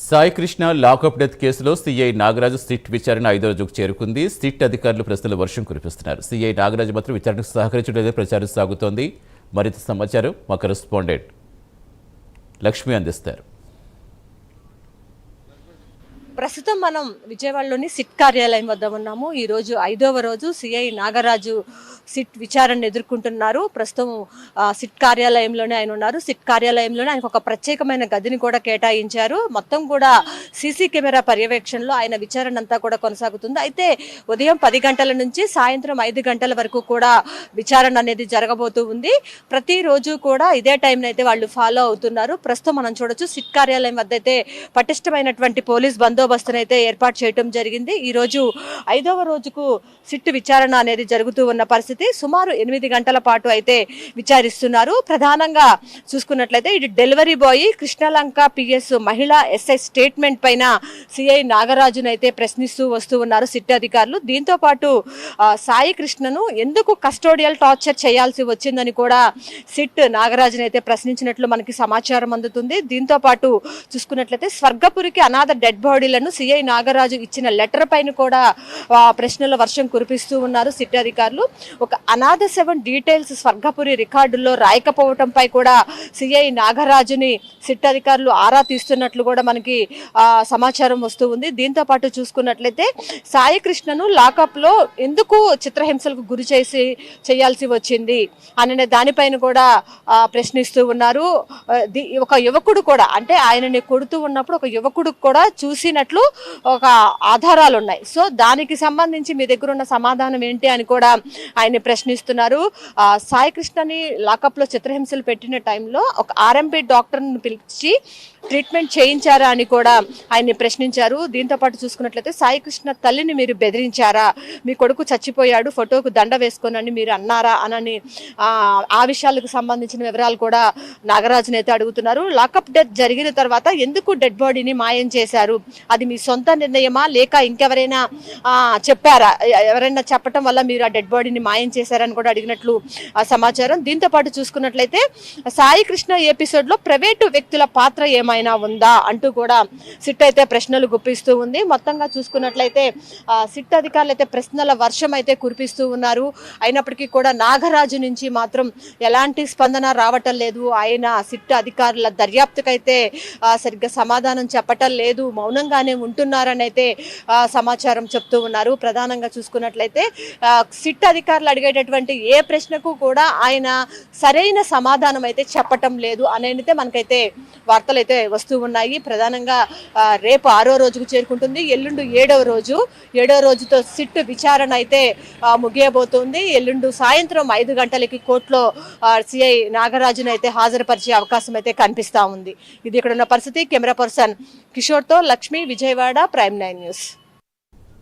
Sai Krishna lockup death కేసులో CI Nagaraju SIT విచారణ 5వ రోజుకు చేరుకుంది. సిట్ అధికారులు ప్రశ్నల వర్షం కురిపిస్తున్నారు. సీఐ నాగరాజు మాత్రం విచారణకు సహకరించలేదని ప్రచారం సాగుతోంది. మరింత సమాచారం మా కరెస్పాండెంట్ లక్ష్మి అందిస్తారు. ప్రస్తుతం మనం విజయవాడలోని సిట్ కార్యాలయం వద్ద ఉన్నాము. ఈరోజు 5వ రోజు సిఐ నాగరాజు సిట్ విచారణ ఎదుర్కొంటున్నారు. ప్రస్తుతం సిట్ కార్యాలయంలోనే ఆయన ఉన్నారు. సిట్ కార్యాలయంలోనే ఆయనకు ఒక ప్రత్యేకమైన గదిని కూడా కేటాయించారు. మొత్తం కూడా సీసీ కెమెరా పర్యవేక్షణలో ఆయన విచారణ అంతా కూడా కొనసాగుతుంది. అయితే ఉదయం 10 గంటల నుంచి సాయంత్రం 5 గంటల వరకు కూడా విచారణ అనేది జరగబోతూ ఉంది. ప్రతిరోజు కూడా ఇదే టైంని అయితే వాళ్ళు ఫాలో అవుతున్నారు. ప్రస్తుతం మనం చూడొచ్చు సిట్ కార్యాలయం వద్ద అయితే పటిష్టమైనటువంటి పోలీస్ బందోబస్తును అయితే ఏర్పాటు చేయడం జరిగింది. ఈరోజు 5వ రోజుకు సిట్ విచారణ అనేది జరుగుతూ ఉన్న పరిస్థితి. సుమారు 8 గంటల పాటు అయితే విచారిస్తున్నారు. ప్రధానంగా చూసుకున్నట్లయితే ఇది డెలివరీ బాయ్ కృష్ణలంక పిఎస్ మహిళా ఎస్ఐ స్టేట్మెంట్ పైన సిఐ నాగరాజును అయితే ప్రశ్నిస్తూ వస్తూ ఉన్నారు సిట్ అధికారులు. దీంతో పాటు సాయి కృష్ణను ఎందుకు కస్టోడియల్ టార్చర్ చేయాల్సి వచ్చిందని కూడా సిట్ నాగరాజును అయితే ప్రశ్నించినట్లు మనకి సమాచారం అందుతుంది. దీంతో పాటు చూసుకున్నట్లయితే స్వర్గపురికి అనాథ డెడ్ బాడీలను సిఐ నాగరాజు ఇచ్చిన లెటర్ పైన కూడా ప్రశ్నల వర్షం కురిపిస్తూ ఉన్నారు సిట్ అధికారులు. ఒక అనాథ శవం డీటెయిల్స్ స్వర్గపురి రికార్డుల్లో రాయకపోవడంపై కూడా సిఐ నాగరాజుని సిట్ అధికారులు ఆరా తీస్తున్నట్లు కూడా మనకి సమాచారం వస్తూ ఉంది. దీంతో పాటు చూసుకున్నట్లయితే సాయి కృష్ణను లాకప్లో ఎందుకు చిత్రహింసలకు గురి చేయాల్సి వచ్చింది అనే దానిపైన కూడా ప్రశ్నిస్తూ ఉన్నారు. ఒక యువకుడు కూడా అంటే ఆయనని కొడుతూ ఉన్నప్పుడు ఒక యువకుడు కూడా చూసినట్లు ఒక ఆధారాలు ఉన్నాయి. సో దానికి సంబంధించి మీ దగ్గర ఉన్న సమాధానం ఏంటి అని కూడా ఆయన ప్రశ్నిస్తున్నారు. సాయి కృష్ణని లాకప్లో చిత్రహింసలు పెట్టిన టైంలో ఒక ఆర్ఎంపీ డాక్టర్ని పిలిచి ట్రీట్మెంట్ చేయించారా అని కూడా ఆయన్ని ప్రశ్నించారు. దీంతో పాటు చూసుకున్నట్లయితే సాయి కృష్ణ తల్లిని మీరు బెదిరించారా, మీ కొడుకు చచ్చిపోయాడు ఫోటోకు దండ వేసుకోనని మీరు అన్నారా అని ఆ విషయాలకు సంబంధించిన వివరాలు కూడా నాగరాజుని అయితే అడుగుతున్నారు. లాకప్ డెత్ జరిగిన తర్వాత ఎందుకు డెడ్ బాడీని మాయం చేశారు, అది మీ సొంత నిర్ణయమా లేక ఇంకెవరైనా చెప్పారా, ఎవరైనా చెప్పటం వల్ల మీరు ఆ డెడ్ బాడీని మాయం చేశారని కూడా అడిగినట్లు సమాచారం. దీంతో పాటు చూసుకున్నట్లయితే సాయి కృష్ణ ఎపిసోడ్ లో ప్రైవేటు వ్యక్తుల పాత్ర ఏమైనా ఉందా అంటూ కూడా సిట్ అయితే ప్రశ్నలు గుప్పిస్తూ ఉంది. మొత్తంగా చూసుకున్నట్లయితే సిట్ అధికారులు అయితే ప్రశ్నల వర్షం అయితే కురిపిస్తూ ఉన్నారు. అయినప్పటికీ కూడా నాగరాజు నుంచి మాత్రం ఎలాంటి స్పందన రావటం లేదు. ఆయన సిట్ అధికారుల దర్యాప్తుకైతే సరిగ్గా సమాధానం చెప్పటం లేదు, మౌనంగానే ఉంటున్నారని అయితే సమాచారం చెప్తూ ఉన్నారు. ప్రధానంగా చూసుకున్నట్లయితే సిట్ అధికారులు అడిగేటటువంటి ఏ ప్రశ్నకు కూడా ఆయన సరైన సమాధానం అయితే చెప్పటం లేదు అనేది మనకైతే వార్తలు అయితే వస్తూ ఉన్నాయి. ప్రధానంగా రేపు 6వ రోజుకు చేరుకుంటుంది. ఎల్లుండి 7వ రోజు. 7వ రోజుతో సిట్ విచారణ అయితే ముగియబోతుంది. ఎల్లుండి సాయంత్రం 5 గంటలకి కోర్టులో సిఐ నాగరాజును అయితే హాజరుపరిచే అవకాశం అయితే కనిపిస్తా ఉంది. ఇది ఇక్కడ ఉన్న పరిస్థితి. కెమెరా పర్సన్ కిషోర్తో లక్ష్మి, విజయవాడ, ప్రైమ్ 9 న్యూస్.